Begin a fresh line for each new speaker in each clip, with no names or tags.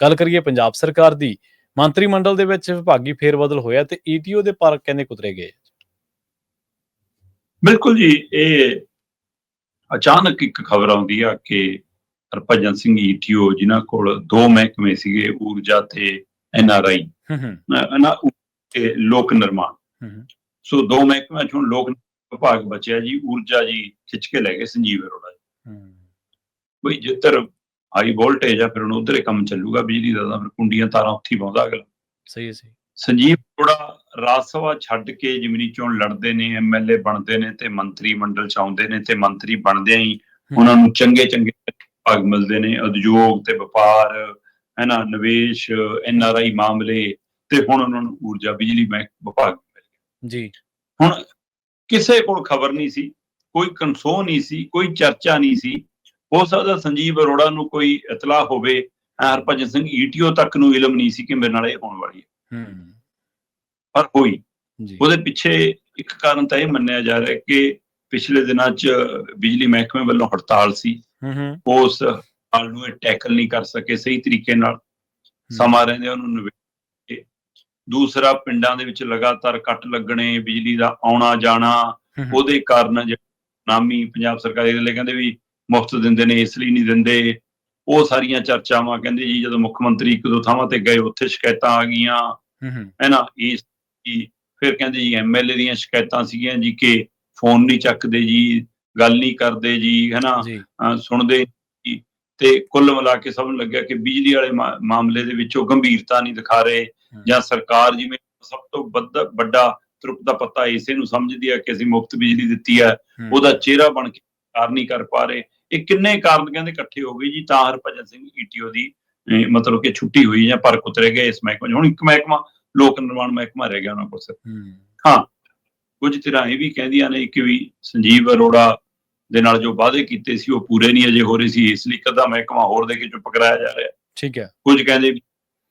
ਗੱਲ ਕਰੀਏ ਪੰਜਾਬ ਸਰਕਾਰ ਦੀ, ਮੰਤਰੀ ਮੰਡਲ ਦੇ ਵਿੱਚ ਵਿਭਾਗੀ ਫੇਰ-ਬਦਲ ਹੋਇਆ ਤੇ ਈਟੀਓ ਦੇ ਪਰ ਕਹਿੰਦੇ ਕੁਤਰੇ ਗਏ।
ਬਿਲਕੁਲ ਜੀ, ਇਹ ਅਚਾਨਕ ਇੱਕ ਖਬਰ ਆਉਂਦੀ ਆ ਕਿ ਹਰਭਜਨ ਸਿੰਘ ਈਟੀਓ ਜਿਨ੍ਹਾਂ ਕੋਲ 2 ਮਹਿਕਮੇ ਸੀਗੇ, ਊਰਜਾ ਤੇ NRI ਤੇ ਲੋਕ ਨਿਰਮਾਣ। ਸੋ 2 ਮਹਿਕਮਿਆਂ 'ਚ ਹੁਣ ਲੋਕ ਵਿਭਾਗ ਬਚਿਆ ਜੀ, ਊਰਜਾ ਜੀ ਖਿੱਚ ਕੇ ਲੈ ਗਏ ਸੰਜੀਵ ਅਰੋੜਾ ਜੀ। ਬਈ ਜਿੱਧਰ ਹਾਈ ਵੋਲਟੇਜ ਆ ਫਿਰ ਹੁਣ ਉੱਧਰ ਹੀ ਕੰਮ ਚੱਲੂਗਾ ਬਿਜਲੀ ਦਾ, ਤਾਂ ਫਿਰ ਕੁੰਡੀਆਂ ਤਾਰਾਂ ਉੱਥੇ ਹੀ ਪਾਉਂਦਾ ਅਗਲਾ।
ਸਹੀ ਹੈ, ਸਹੀ।
ਸੰਜੀਵ ਅਰੋੜਾ ਰਾਜ ਸਭਾ ਛੱਡ ਕੇ ਜ਼ਮੀਨੀ ਚੋਣ ਲੜਦੇ ਨੇ, MLA ਬਣਦੇ ਨੇ ਤੇ ਮੰਤਰੀ ਮੰਡਲ 'ਚ ਆਉਂਦੇ ਨੇ ਤੇ ਮੰਤਰੀ ਬਣਦਿਆਂ ਹੀ ਉਹਨਾਂ ਨੂੰ ਚੰਗੇ ਵਿਭਾਗ ਮਿਲਦੇ ਨੇ, ਉਦਯੋਗ ਤੇ ਵਪਾਰ, ਨਿਵੇਸ਼, NRI ਮਾਮਲੇ, ਤੇ ਹੁਣ ਉਹਨਾਂ ਨੂੰ ਊਰਜਾ ਬਿਜਲੀ ਵਿਭਾਗ ਮਿਲ ਗਿਆ
ਜੀ।
ਹੁਣ ਕਿਸੇ ਕੋਲ ਖਬਰ ਨਹੀਂ ਸੀ, ਕੋਈ ਕਨਸੋ ਨਹੀਂ ਸੀ, ਕੋਈ ਚਰਚਾ ਨਹੀਂ ਸੀ। ਹੋ ਸਕਦਾ ਸੰਜੀਵ ਅਰੋੜਾ ਨੂੰ ਕੋਈ ਇਤਲਾਹ ਹੋਵੇ, ਹਰਭਜਨ ਸਿੰਘ ਈਟੀਓ ਤੱਕ ਨੂੰ ਇਲਮ ਨਹੀਂ ਸੀ ਕਿ ਮੇਰੇ ਨਾਲ ਇਹ ਹੋਣ ਵਾਲੀ ਹੈ, ਪਰ ਹੋਈ। ਉਹਦੇ ਪਿੱਛੇ ਇੱਕ ਕਾਰਨ ਤਾਂ ਇਹ ਮੰਨਿਆ ਜਾ ਰਿਹਾ ਕਿ ਪਿਛਲੇ ਦਿਨਾਂ 'ਚ ਬਿਜਲੀ ਮਹਿਕਮੇ ਵੱਲੋਂ ਹੜਤਾਲ ਸੀ, ਉਸ ਹੜਤਾਲ ਨੂੰ ਇਹ ਟੈਕਲ ਨਹੀਂ ਕਰ ਸਕੇ ਸਹੀ ਤਰੀਕੇ ਨਾਲ, ਸਮਾਂ ਰਹਿੰਦੇ ਉਹਨੂੰ ਨਿਬੇੜ। ਦੂਸਰਾ, ਪਿੰਡਾਂ ਦੇ ਵਿੱਚ ਲਗਾਤਾਰ ਕੱਟ ਲੱਗਣੇ, ਬਿਜਲੀ ਦਾ ਆਉਣਾ ਜਾਣਾ, ਉਹਦੇ ਕਾਰਨ ਨਾਮੀ ਪੰਜਾਬ ਸਰਕਾਰ ਇਹ ਕਹਿੰਦੇ ਵੀ ਮੁਫਤ ਦਿੰਦੇ ਨੇ, ਇਸ ਲਈ ਨਹੀਂ ਦਿੰਦੇ। ਉਹ ਸਾਰੀਆਂ ਚਰਚਾਵਾਂ ਕਹਿੰਦੇ ਜੀ ਜਦੋਂ ਮੁੱਖ ਮੰਤਰੀ 1-2 ਥਾਵਾਂ ਤੇ ਗਏ ਉੱਥੇ ਸ਼ਿਕਾਇਤਾਂ ਆ ਗਈਆਂ, ਇਸ ਫਿਰ ਕਹਿੰਦੇ ਜੀ MLA ਦੀਆਂ ਸ਼ਿਕਾਇਤਾਂ ਸੀਗੀਆਂ ਜੀ ਕਿ ਫੋਨ ਨਹੀਂ ਚੱਕਦੇ ਜੀ, ਗੱਲ ਨਹੀਂ ਕਰਦੇ ਜੀ, ਸੁਣਦੇ ਜੀ। ਤੇ ਕੁੱਲ ਮਿਲਾ ਕੇ ਸਭ ਨੂੰ ਲੱਗਿਆ ਕਿ ਬਿਜਲੀ ਵਾਲੇ ਮਾਮਲੇ ਦੇ ਵਿੱਚ ਉਹ ਗੰਭੀਰਤਾ ਨਹੀਂ ਦਿਖਾ ਰਹੇ, ਜਾਂ ਸਰਕਾਰ ਜਿਵੇਂ ਸਭ ਤੋਂ ਵੱਡਾ ਤਰੁਪ ਦਾ ਪੱਤਾ ਇਸੇ ਨੂੰ ਸਮਝਦੀ ਹੈ ਕਿ ਅਸੀਂ ਮੁਫਤ ਬਿਜਲੀ ਦਿੱਤੀ ਹੈ, ਉਹਦਾ ਚਿਹਰਾ ਬਣ ਕੇ ਕਾਰ ਨਹੀਂ ਕਰ ਪਾ ਰਹੇ। ਇਹ ਕਿੰਨੇ ਕਾਰਨ ਕਹਿੰਦੇ ਇਕੱਠੇ ਹੋ ਗਏ ਜੀ, ਤਾਂ ਹਰਭਜਨ ਸਿੰਘ ਈਟੀਓ ਦੀ ਮਤਲਬ ਕਿ ਛੁੱਟੀ ਹੋਈ ਜਾਂ ਪਰ ਕੁਤਰੇ ਗਏ ਇਸ ਮਹਿਕਮੇ 'ਚ। ਹੁਣ ਇੱਕ ਮਹਿਕਮਾ ਲੋਕ ਨਿਰਮਾਣ ਮਹਿਕਮਾ ਰਹਿ ਗਿਆ ਉਹਨਾਂ ਕੋਲ ਸਿਰ। ਹਾਂ, ਕੁਝ ਧਿਰਾਂ ਇਹ ਵੀ ਕਹਿੰਦੀਆਂ ਨੇ ਕਿ ਵੀ ਸੰਜੀਵ ਅਰੋੜਾ ਦੇ ਨਾਲ ਜੋ ਵਾਅਦੇ ਕੀਤੇ ਸੀ ਉਹ ਪੂਰੇ ਨਹੀਂ ਅਜੇ ਹੋ ਰਹੇ ਸੀ, ਇਸ ਲਈ ਇੱਕ-ਅੱਧਾ ਮਹਿਕਮਾ ਹੋਰ ਦੇ ਕੇ ਚੁੱਪ ਕਰਾਇਆ ਜਾ ਰਿਹਾ।
ਠੀਕ ਹੈ।
ਕੁਝ ਕਹਿੰਦੇ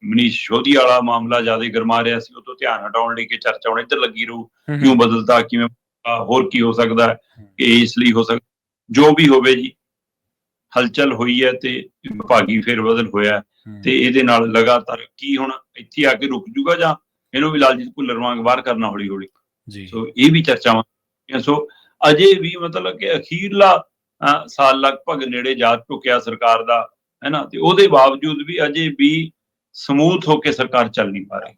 ਮਨੀਸ਼ ਸਿਸੋਦੀਆ ਵਾਲਾ ਮਾਮਲਾ ਜ਼ਿਆਦਾ ਗਰਮਾ ਰਿਹਾ ਸੀ, ਉਹ ਤੋਂ ਧਿਆਨ ਹਟਾਉਣ ਲਈ ਕਿ ਚਰਚਾ ਹੁਣ ਇੱਧਰ ਲੱਗੀ ਰਹੂ, ਕਿਉਂ ਬਦਲਦਾ, ਕਿਵੇਂ ਹੋਰ ਕੀ ਹੋ ਸਕਦਾ, ਕਿ ਇਸ ਲਈ ਹੋ ਸਕਦਾ। ਜੋ ਵੀ ਹੋਵੇ ਜੀ, ਹਲਚਲ ਹੋਈ ਹੈ ਤੇ ਵਿਭਾਗੀ ਫੇਰ-ਬਦਲ ਹੋਇਆ, ਤੇ ਇਹਦੇ ਨਾਲ ਲਗਾਤਾਰ ਕੀ ਹੁਣ ਇੱਥੇ ਆ ਕੇ ਰੁਕ ਜੂਗਾ ਜਾਂ ਇਹਨੂੰ ਵੀ ਲਾਲਜੀਤ ਭੁੱਲਰ ਵਾਂਗ ਬਾਹਰ ਕਰਨਾ ਹੌਲੀ-ਹੌਲੀ। ਸੋ ਇਹ ਵੀ ਚਰਚਾਵਾਂ। ਸੋ ਅਜੇ ਵੀ ਮਤਲਬ ਕਿ ਅਖੀਰਲਾ ਸਾਲ ਲਗਭਗ ਨੇੜੇ ਜਾ ਚੁੱਕਿਆ ਸਰਕਾਰ ਦਾ, ਤੇ ਉਹਦੇ ਬਾਵਜੂਦ ਵੀ ਅਜੇ ਵੀ ਸਮੂਥ ਹੋ ਕੇ ਸਰਕਾਰ ਚੱਲ ਨਹੀਂ ਪਾ ਰਹੀ।